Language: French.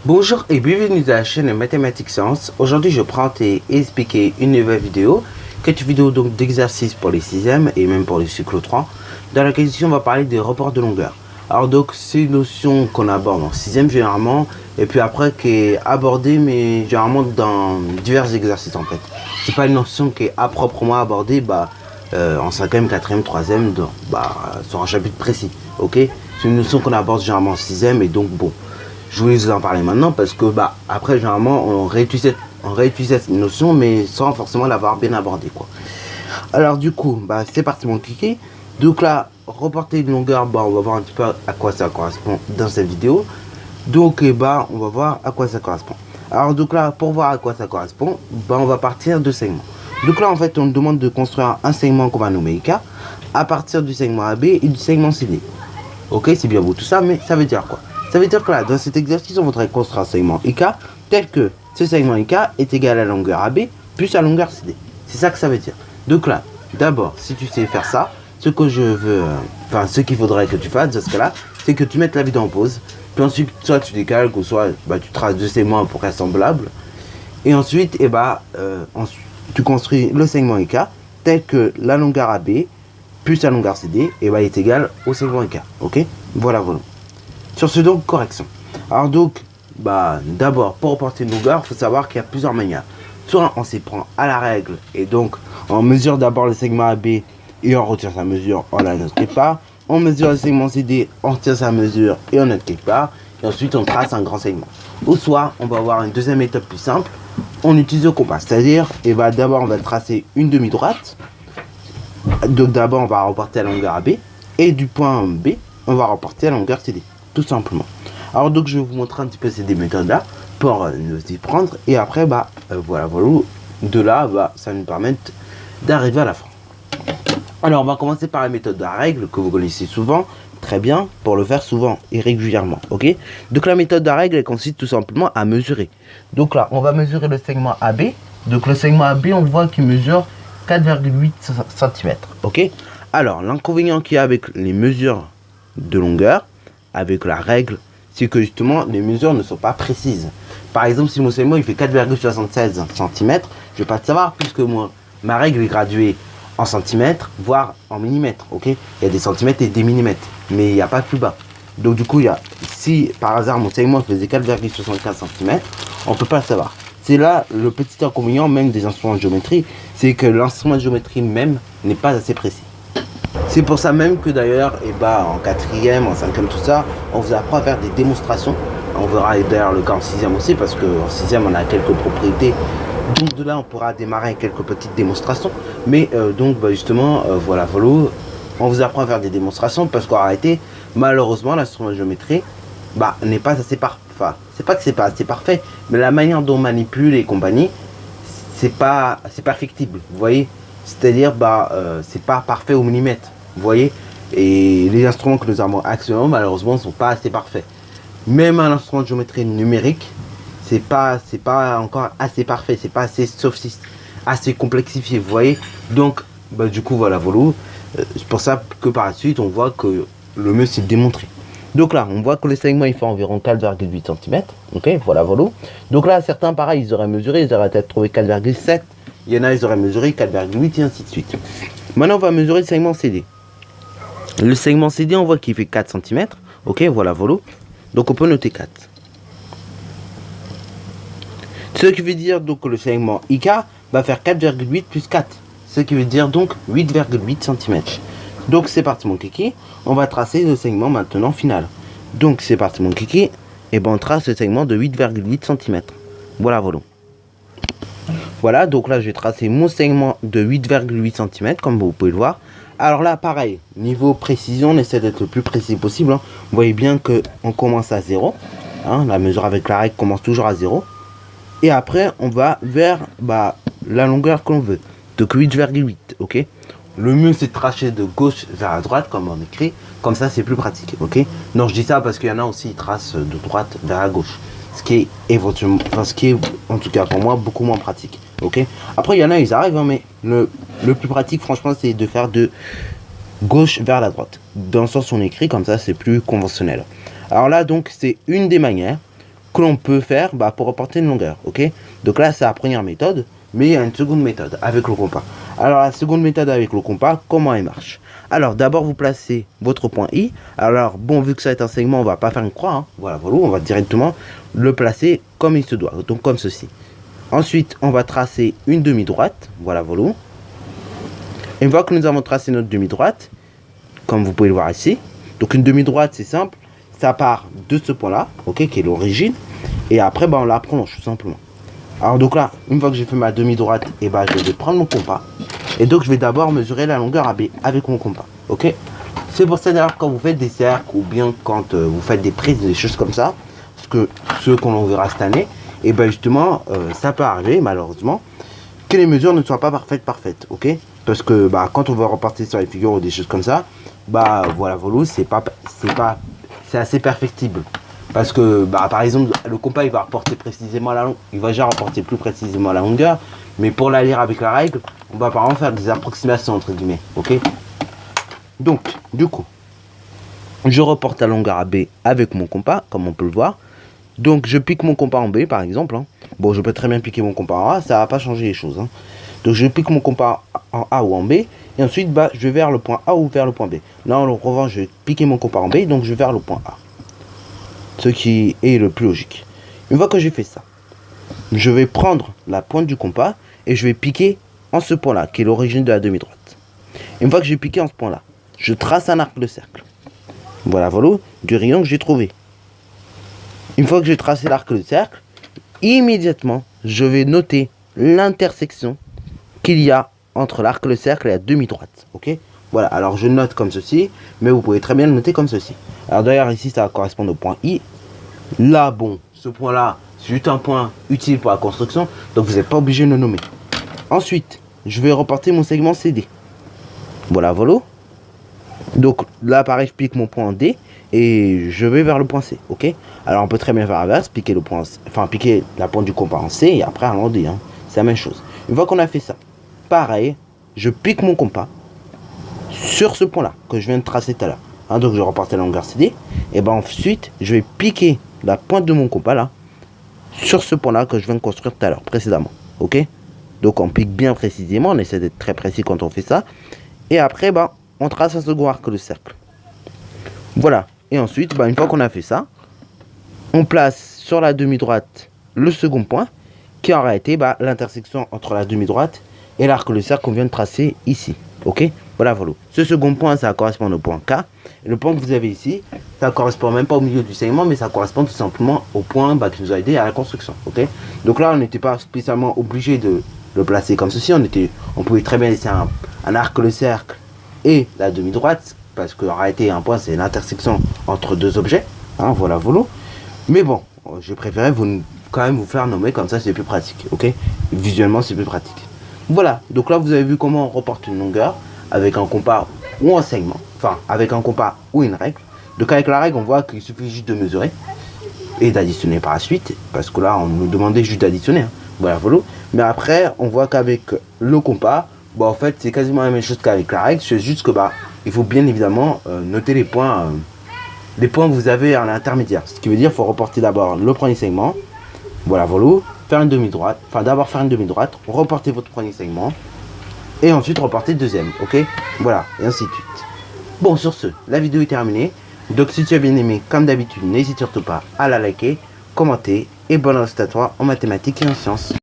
Bonjour et bienvenue dans la chaîne Mathématiques Sciences. Aujourd'hui, je prends et expliquer une nouvelle vidéo, une vidéo donc d'exercice pour les 6e et même pour les cycles 3, dans laquelle ici on va parler des reports de longueur. Alors donc c'est une notion qu'on aborde en 6e généralement, et puis après qui est abordée mais généralement dans divers exercices en fait. C'est pas une notion qui est à proprement abordée en 5e, 4e, 3e sur un chapitre précis. Ok, c'est une notion qu'on aborde généralement en 6e et donc bon. Je voulais vous en parler maintenant parce que après généralement on réutilise cette notion mais sans forcément l'avoir bien abordé quoi. Alors du coup c'est parti mon kiki. Donc là reporter une longueur, on va voir un petit peu à quoi ça correspond dans cette vidéo. Donc on va voir à quoi ça correspond. Alors donc là pour voir à quoi ça correspond, on va partir de segments. Donc là en fait on nous demande de construire un segment qu'on va nommer IK à partir du segment AB et du segment CD. Ok, c'est bien beau tout ça, mais ça veut dire quoi? Ça veut dire que là, dans cet exercice, on voudrait construire un segment IK tel que ce segment IK est égal à la longueur AB plus la longueur CD. C'est ça que ça veut dire. Donc là, d'abord, si tu sais faire ça, ce qu'il faudrait que tu fasses dans ce cas-là, c'est que tu mettes la vidéo en pause. Puis ensuite, soit tu décalques ou soit tu traces deux segments pour qu'elles semblables. Et ensuite, tu construis le segment IK tel que la longueur AB plus la longueur CD est égal au segment IK. Ok, voilà. Sur ce donc, correction. Alors donc, d'abord, pour reporter une longueur, il faut savoir qu'il y a plusieurs manières. Soit on s'y prend à la règle et donc on mesure d'abord le segment AB et on retire sa mesure, on la note quelque part. On mesure le segment CD, on retire sa mesure et on note quelque part. Et ensuite on trace un grand segment. Ou soit on va avoir une deuxième méthode plus simple. On utilise le compas, c'est-à-dire d'abord on va tracer une demi-droite. Donc d'abord on va reporter la longueur AB et du point B on va reporter la longueur CD. Tout simplement. Alors donc je vais vous montrer un petit peu ces deux méthodes là pour nous y prendre et après voilà de là ça nous permet d'arriver à la fin. Alors on va commencer par la méthode de la règle que vous connaissez souvent très bien pour le faire souvent et régulièrement. Ok, donc la méthode de la règle elle consiste tout simplement à mesurer. Donc là on va mesurer le segment AB. Donc le segment AB on voit qu'il mesure 4,8 cm. Ok, alors l'inconvénient qu'il y a avec les mesures de longueur avec la règle, c'est que justement les mesures ne sont pas précises. Par exemple, si mon segment il fait 4,76 cm, je vais pas le savoir puisque ma règle est graduée en centimètres, voire en millimètres. Ok, il y a des centimètres et des millimètres, mais il n'y a pas plus bas. Donc du coup, si par hasard mon segment faisait 4,75 cm, on peut pas le savoir. C'est là le petit inconvénient même des instruments de géométrie, c'est que l'instrument de géométrie même n'est pas assez précis. C'est pour ça même que d'ailleurs, en 4e, en 5e, tout ça, on vous apprend à faire des démonstrations. On verra d'ailleurs le cas en 6e aussi, parce qu'en 6e, on a quelques propriétés. Donc de là, on pourra démarrer avec quelques petites démonstrations. Mais justement, on vous apprend à faire des démonstrations, parce qu'en réalité, malheureusement, l'instrument de géométrie n'est pas assez parfait. Enfin, c'est pas que c'est pas assez parfait, mais la manière dont on manipule et compagnie, c'est pas perfectible, vous voyez. C'est-à-dire, c'est pas parfait au millimètre. Vous voyez, et les instruments que nous avons actuellement malheureusement ne sont pas assez parfaits. Même un instrument de géométrie numérique, c'est pas encore assez parfait, c'est pas assez assez complexifié. Vous voyez, donc du coup c'est pour ça que par la suite on voit que le mieux c'est de démontrer. Donc là on voit que le segment il fait environ 4,8 cm. Ok, voilà. Donc là certains pareil ils auraient mesuré, ils auraient peut-être trouvé 4,7. Il y en a ils auraient mesuré 4,8 et ainsi de suite. Maintenant on va mesurer le segment CD. Le segment CD, on voit qu'il fait 4 cm. Ok, voilà. Donc on peut noter 4. Ce qui veut dire donc que le segment IK va faire 4,8 plus 4. Ce qui veut dire donc 8,8 cm. Donc c'est parti mon kiki. On va tracer le segment maintenant final. Donc c'est parti mon kiki. Et on trace le segment de 8,8 cm. Voilà. Voilà, donc là je vais tracer mon segment de 8,8 cm comme vous pouvez le voir. Alors là pareil, niveau précision, on essaie d'être le plus précis possible. Vous voyez bien qu'on commence à 0. La mesure avec la règle commence toujours à 0. Et après on va vers la longueur que l'on veut. Donc 8,8, ok. Le mieux c'est de tracer de gauche vers la droite comme on écrit. Comme ça c'est plus pratique, ok. Non, je dis ça parce qu'il y en a aussi qui tracent de droite vers la gauche. Ce qui est en tout cas pour moi beaucoup moins pratique. Ok. Après il y en a ils arrivent mais le plus pratique franchement c'est de faire de gauche vers la droite. Dans le sens où on écrit comme ça c'est plus conventionnel. Alors là donc c'est une des manières. que l'on peut faire pour reporter une longueur, ok. Donc là, c'est la première méthode, mais il y a une seconde méthode avec le compas. Alors la seconde méthode avec le compas, comment elle marche? Alors d'abord, vous placez votre point I. Alors bon, vu que ça est un segment, on va pas faire une croix, hein. Voilà, on va directement le placer comme il se doit, donc comme ceci. Ensuite, on va tracer une demi-droite, voilà. Une fois que nous avons tracé notre demi-droite, comme vous pouvez le voir ici, donc une demi-droite, c'est simple, ça part de ce point-là, ok, qui est l'origine, et après, on la prolonge tout simplement. Alors donc là, une fois que j'ai fait ma demi-droite, et je vais prendre mon compas, et donc je vais d'abord mesurer la longueur AB avec mon compas, ok. C'est pour ça d'ailleurs quand vous faites des cercles, ou bien quand vous faites des prises, des choses comme ça, parce que ceux qu'on verra cette année, et justement, ça peut arriver malheureusement, que les mesures ne soient pas parfaites, ok. Parce que quand on va repartir sur les figures ou des choses comme ça, voilà, c'est assez perfectible. Parce que par exemple, le compas il va reporter précisément il va déjà reporter plus précisément la longueur, mais pour la lire avec la règle, on va par exemple faire des approximations entre guillemets, ok. Donc du coup, je reporte la longueur AB avec mon compas, comme on peut le voir. Donc je pique mon compas en B par exemple, hein. Bon, je peux très bien piquer mon compas en A, ça va pas changer les choses, hein. Donc je pique mon compas en A ou en B, et ensuite je vais vers le point A ou vers le point B. Là en revanche, je vais piquer mon compas en B, donc je vais vers le point A. Ce qui est le plus logique. Une fois que j'ai fait ça, je vais prendre la pointe du compas et je vais piquer en ce point-là, qui est l'origine de la demi-droite. Une fois que j'ai piqué en ce point-là, je trace un arc de cercle. Voilà, du rayon que j'ai trouvé. Une fois que j'ai tracé l'arc de cercle, immédiatement, je vais noter l'intersection qu'il y a entre l'arc de cercle et la demi-droite, ok. Voilà, alors je note comme ceci, mais vous pouvez très bien le noter comme ceci. Alors d'ailleurs ici ça va correspondre au point I. Là bon, ce point là, c'est juste un point utile pour la construction, donc vous n'êtes pas obligé de le nommer. Ensuite, je vais reporter mon segment CD. Voilà. Donc là pareil, je pique mon point en D et je vais vers le point C, ok. Alors on peut très bien faire l'inverse, piquer la pointe du compas en C et après en D, hein. C'est la même chose. Une fois qu'on a fait ça, pareil, je pique mon compas sur ce point là que je viens de tracer tout à l'heure, hein. Donc je reporte la longueur CD et ensuite je vais piquer la pointe de mon compas là sur ce point là que je viens de construire tout à l'heure précédemment, ok. Donc on pique bien précisément, on essaie d'être très précis quand on fait ça, et après on trace un second arc de cercle, voilà. Et ensuite une fois qu'on a fait ça, on place sur la demi-droite le second point qui en réalité l'intersection entre la demi-droite et l'arc de cercle qu'on vient de tracer ici, ok. Voilà. Ce second point, ça correspond au point K. Et le point que vous avez ici, ça correspond même pas au milieu du segment, mais ça correspond tout simplement au point qui nous a aidé à la construction, ok. Donc là, on n'était pas spécialement obligé de le placer comme ceci. On pouvait très bien laisser un arc de cercle et la demi-droite, parce qu'en réalité, un point, c'est l'intersection entre deux objets, hein, voilà. Mais bon, je préférais quand même vous faire nommer comme ça, c'est plus pratique, ok. Visuellement, c'est plus pratique. Voilà, donc là, vous avez vu comment on reporte une longueur avec un compas ou un segment, enfin avec un compas ou une règle. Donc avec la règle, on voit qu'il suffit juste de mesurer et d'additionner par la suite, parce que là on nous demandait juste d'additionner, hein. Voilà. Mais après on voit qu'avec le compas, en fait c'est quasiment la même chose qu'avec la règle, c'est juste que il faut bien évidemment noter les points que vous avez à l'intermédiaire, ce qui veut dire qu'il faut reporter d'abord le premier segment, voilà, faire une demi-droite, d'abord faire une demi-droite, reporter votre premier segment et ensuite reporter le deuxième, ok. Voilà, et ainsi de suite. Bon, sur ce, la vidéo est terminée. Donc si tu as bien aimé, comme d'habitude, n'hésite surtout pas à la liker, commenter, et bonne réussite à toi en mathématiques et en sciences.